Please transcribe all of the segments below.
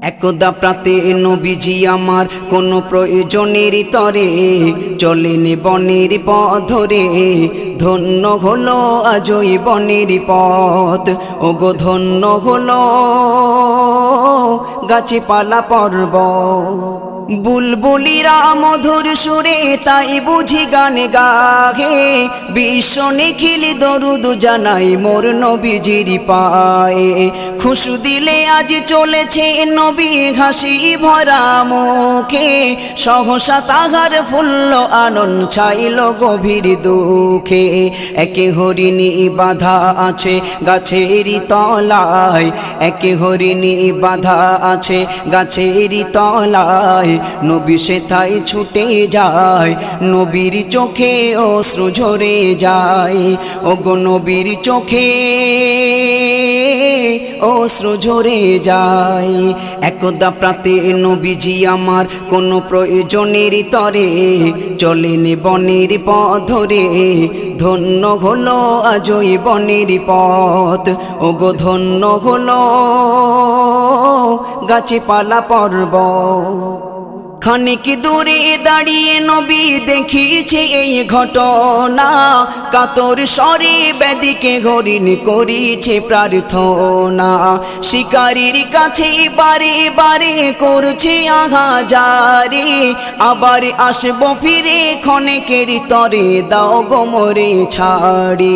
একদা প্রাতে নবীজি আমার কোন প্রয়োজনের তরে চলেন বনের পথ ধরে, ধন্য হলো আজই বনের পথ। ওগো ধন্য হলো গাছপালা পর্বত, বুলবুলিরা মধুর সুরে তাই বুঝি গান গাহে। বিশ্ব নিখিল দরুদ জানাই মোর নবীজির পায়ে। খুশু দিলে আজ চলেছে নবী হাসি ভরা মুখে, সহসা তাহার ফুল্ল আনন ছাইল গভীর দুঃখে। একে হরিণী বাধা আছে গাছেরই তলায়, একে হরিণী বাধা আছে গাছেরই তলায়। নবী সেথায় ছুটে যায়, নবীর চোখে অশ্রু ঝরে যায়। ওগো নবীর চোখে অশ্রু ঝরে যায়। একদা প্রাতে নবীজি আমার কোন প্রয়োজনের তরে চলেন বনের পথ ধরে, ধন্য হলো আজই বনের পথ। ওগো ধন্য হলো গাছপালা পর্বত। খানিক দূরে দাঁড়িয়ে নবী দেখিছে এই ঘটনা, কাতর স্বরে বেদিকে হরিণ করিছে প্রার্থনা। শিকারীর কাছে বারে বারে করছে আহাজারি, আবার আসবো ফিরে ক্ষণেকের তরে দাও গো মোরে ছাড়ি।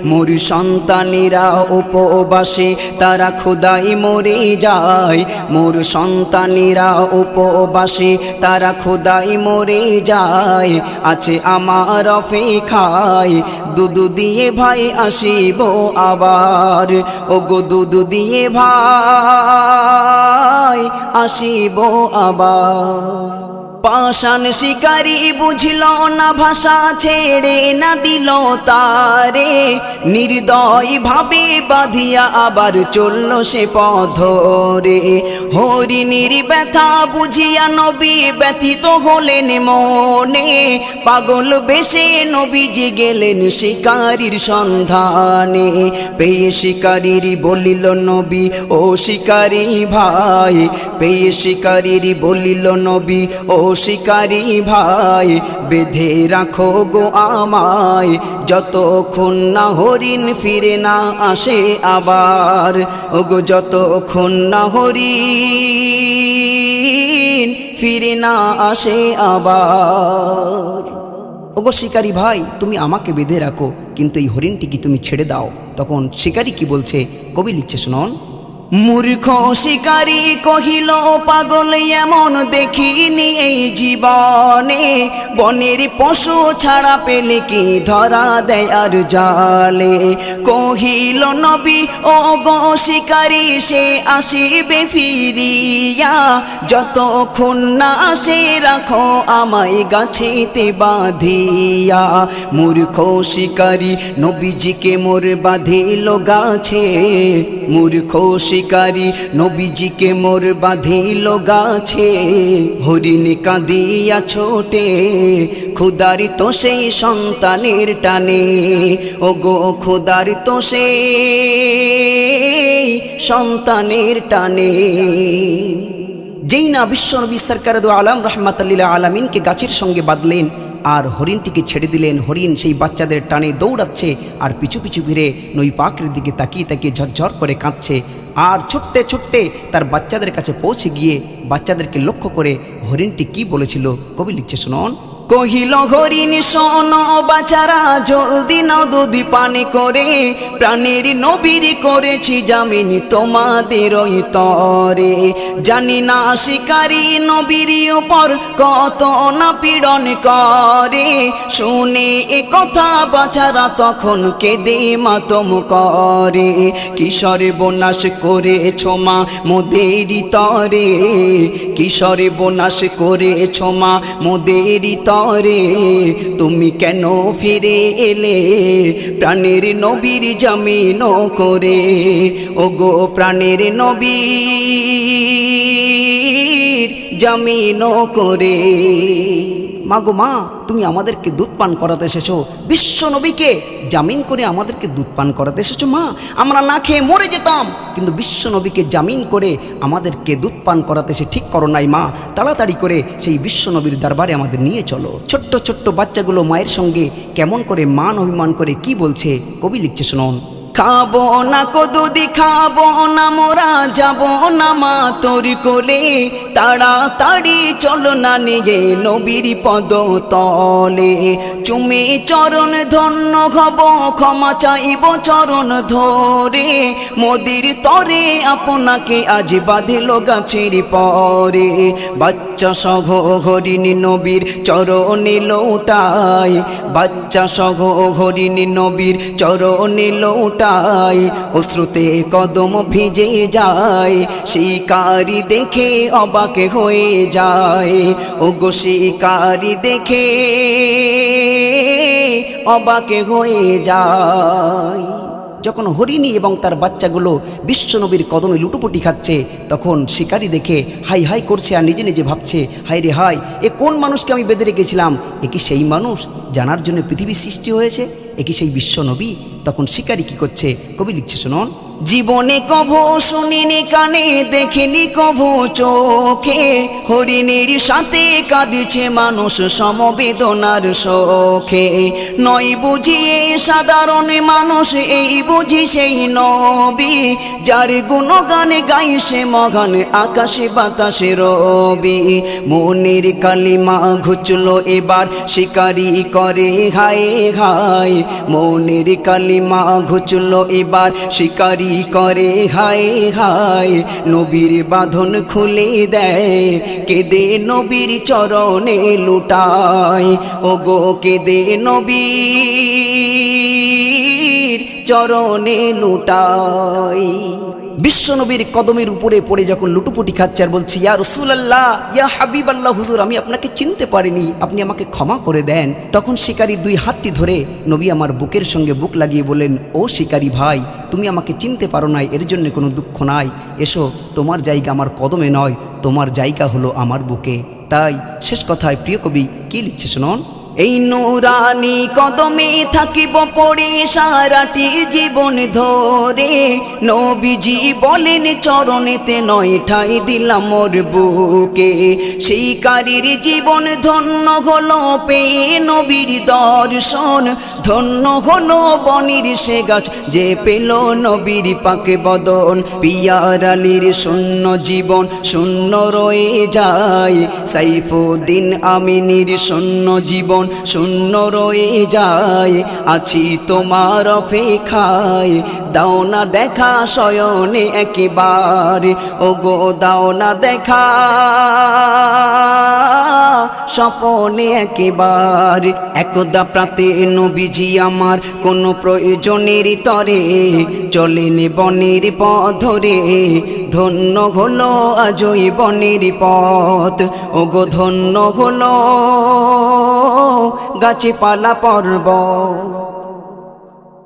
মোর সন্তানেরা উপবাসে তারা ক্ষুধায় মরে যায়, মোর সন্তানেরা উপবাসে তারা ক্ষুধায় মরে যায়। আছে আমার অপেক্ষায় দুধ দিয়ে ভাই আসিব আবার, ওগো দুধ দিয়ে ভাই আসিব আবার। পাষাণ শিকারী বুঝল না ভাষা ছেড়ে না দিল তারে, নির্দয় ভাবে বাঁধিয়া আবার চলল সে পথ ধরে। হরিণীর ব্যথা বুঝিয়া নবী ব্যথিত হলেন মনে, পাগল বেশে নবীজি গেলেন শিকারীর সন্ধানে। পেয়ে শিকারীর বলিল নবী ও শিকারী ভাই, পেয়ে শিকারীর বলিল নবী ও শিকারী ভাই, বেঁধে রাখো গো আমায় যতক্ষণ না হরিণ ফিরে না আসে আবার। ওগো যতক্ষণ না হরিণ ফিরে না আসে আবার। ওগো শিকারী ভাই, তুমি আমাকে বেঁধে রাখো, কিন্তু এই হরিণটিকে তুমি ছেড়ে দাও। তখন শিকারী কি বলছে কবি লিখছে শুনুন। মূর্খ শিকারী কহিল পাগল এমন দেখিনি এই জীবনে, বনের পশু ছাড়া পেলে কি ধরা দেয় আর জালে। কহিল নবী ও গো শিকারী সে আসিবে ফিরিয়া, যতক্ষণ না আসে রাখো আমায় গাছেতে বাঁধিয়া। মূর্খ শিকারী নবীজিকে মোর বাঁধিল গাছে, মূর্খ শিকারী নবীজিকে মোর বাঁধিল গাছে। হরিণ কাঁদিয়া ছোটে ক্ষুধার্ত সেই সন্তানের টানে, ওগো ক্ষুধার্ত সেই সন্তানের টানে। যেই না বিশ্বনবী সরকার দু আলম রহমাতুল্লিল আলমিনকে গাছের সঙ্গে বাঁধলেন আর হরিণটিকে ছেড়ে দিলেন, হরিণ সেই বাচ্চাদের টানে দৌড়াচ্ছে আর পিছু পিছু ফিরে নই পাকের দিকে তাকিয়ে তাকিয়ে ঝরঝর করে কাঁদছে। আর ছুটতে ছুটতে তার বাচ্চাদের কাছে পৌঁছে গিয়ে বাচ্চাদেরকে লক্ষ্য করে হরিণটি কি বলেছিল কবি লিখছে শুনুন। কহিল হরিণ শোনো বাচারা জলদি নাও দুধ পানি করে, প্রাণের নবীর করেছি জামিন তোমাদের ওই তরে। জানি না শিকারী নবীর উপর কত না পীড়ন করে, শুনে এ কথা বাচারা তখন কেঁদে মাতম করে। কিশোরে বনাশ করেছ মা মোদেরই তরে, কিশোরে বনাশ করেছ মা মোদেরই তরে। তুমি কেন ফিরে এলে প্রাণের নবীর জামিন করে, ওগো প্রাণের নবীর জামিন করে। মা গো মা, তুমি আমাদেরকে দুধ পান করাতে এসেছো, বিশ্ব নবীকে জামিন করে আমাদেরকে দুধ পান করাতে এসেছো মা। আমরা না খেয়ে মরে যেতাম, কিন্তু বিশ্ব নবীকে জামিন করে আমাদেরকে দুধ পান করাতে এসে ঠিক করো নাই মা। তাড়াতাড়ি করে সেই বিশ্ব নবীর দরবারে আমাদের নিয়ে চলো। ছোট্ট ছোট্ট বাচ্চাগুলো মায়ের সঙ্গে কেমন করে মান অভিমান করে কি বলছে, কবি লিখছে শুনুন। খাবো না কদুদি খাবো না মোরা, যাবো না মা তোর কোলে, তাড়াতাড়ি চলো না নিয়ে নবীর পদ তলে। চুমে চরণ ধন্য হব, ক্ষমা চাইব চরণ ধরে, মোদির তরে আপনাকে আজ বাঁধিল গাছের পরে। বাচ্চা সহ হরিণ নবীর চরণে লৌটাই, বাচ্চা সহ হরিণ নবীর চরণে লৌটাই, অশ্রুতে কদম ভিজে যায়, শিকারি দেখে অবাক হয়ে যায়, ও গো শিকারি দেখে অবাক হয়ে যায়। যখন হরিণী এবং তার বাচ্চাগুলো বিশ্বনবীর কদমে লুটোপুটি খাচ্ছে, তখন শিকারি দেখে হাই হাই করছে আর নিজে নিজে ভাবছে, হাই রে হাই, এ কোন মানুষকে আমি বেঁধে রেখেছিলাম? এ কি সেই মানুষ জানার জন্য পৃথিবী সৃষ্টি হয়েছে? এ কি সেই বিশ্বনবী? তখন শিকারি কি করছে, কবি লিখছে শুনুন। জীবনে কভু শুনিনি কানে, দেখিনি কভু চোখে, হরিণের সাথে কাঁদিছে মানুষ সমবেদনার শোকে। নয় বুঝিয়ে সাধারণ মানুষ, এই বুঝি সেই নবী, যার গুণগানে গাইছে মহান আকাশে বাতাসে রবি। মনের কালিমা ঘুচলো এবার, শিকারি করে হায় হায়, মনের কালিমা ঘুচলো এবার, শিকারি করে হায় হায়, নবীর বাঁধন খুলে দেয়, কেঁদে নবীর চরণে লুটায়, ও গো কেঁদে নবীর চরণে লুটায়। বিশ্বনবীর কদমের উপরে পড়ে যখন লুটুপুটি খাচ্ছে আর বলছি, ইয়া রাসূলুল্লাহ, ইয়া হাবিবাল্লাহ, হুজুর আমি আপনাকে চিনতে পারিনি, আপনি আমাকে ক্ষমা করে দেন। তখন শিকারী দুই হাতটি ধরে নবী আমার বুকের সঙ্গে বুক লাগিয়ে বললেন, ও শিকারী ভাই, তুমি আমাকে চিনতে পারো নাই, এর জন্য কোনো দুঃখ নাই। এসো, তোমার জায়গা আমার কদমে নয়, তোমার জায়গা হলো আমার বুকে। তাই শেষ কথায় প্রিয় কবি কি লিখছে শুনুন। এই নূরানি কদমে থাকিব পড়ে সারাটি জীবন ধরে, নবীজি বলেন চরণেতে নয় ঠাই দিলাম মোর বুকে। শিকারীর জীবন ধন্য হলো পেয়ে নবীর দর্শন, ধন্য হলো বনির সে গাছ যে পেল নবীর পাকে বদন। পিয়ার আলীর শূন্য জীবন শূন্য রয়ে যায়, সাইফুদ্দিন আমিনীর শূন্য জীবন শূন্য রয়ে যায়, আছি তোমার অপেক্ষায়, দাও না দেখা শয়নে একবার, ও গো দাও না দেখা স্বপনে একবার। একদা প্রাতে নবীজি আমার কোনো প্রয়োজনের তরে, চলেন বনের পথ ধরে, ধন্য হলো আজই বনের পথ, ও গো ধন্য হলো গাছে পালা পর্বত।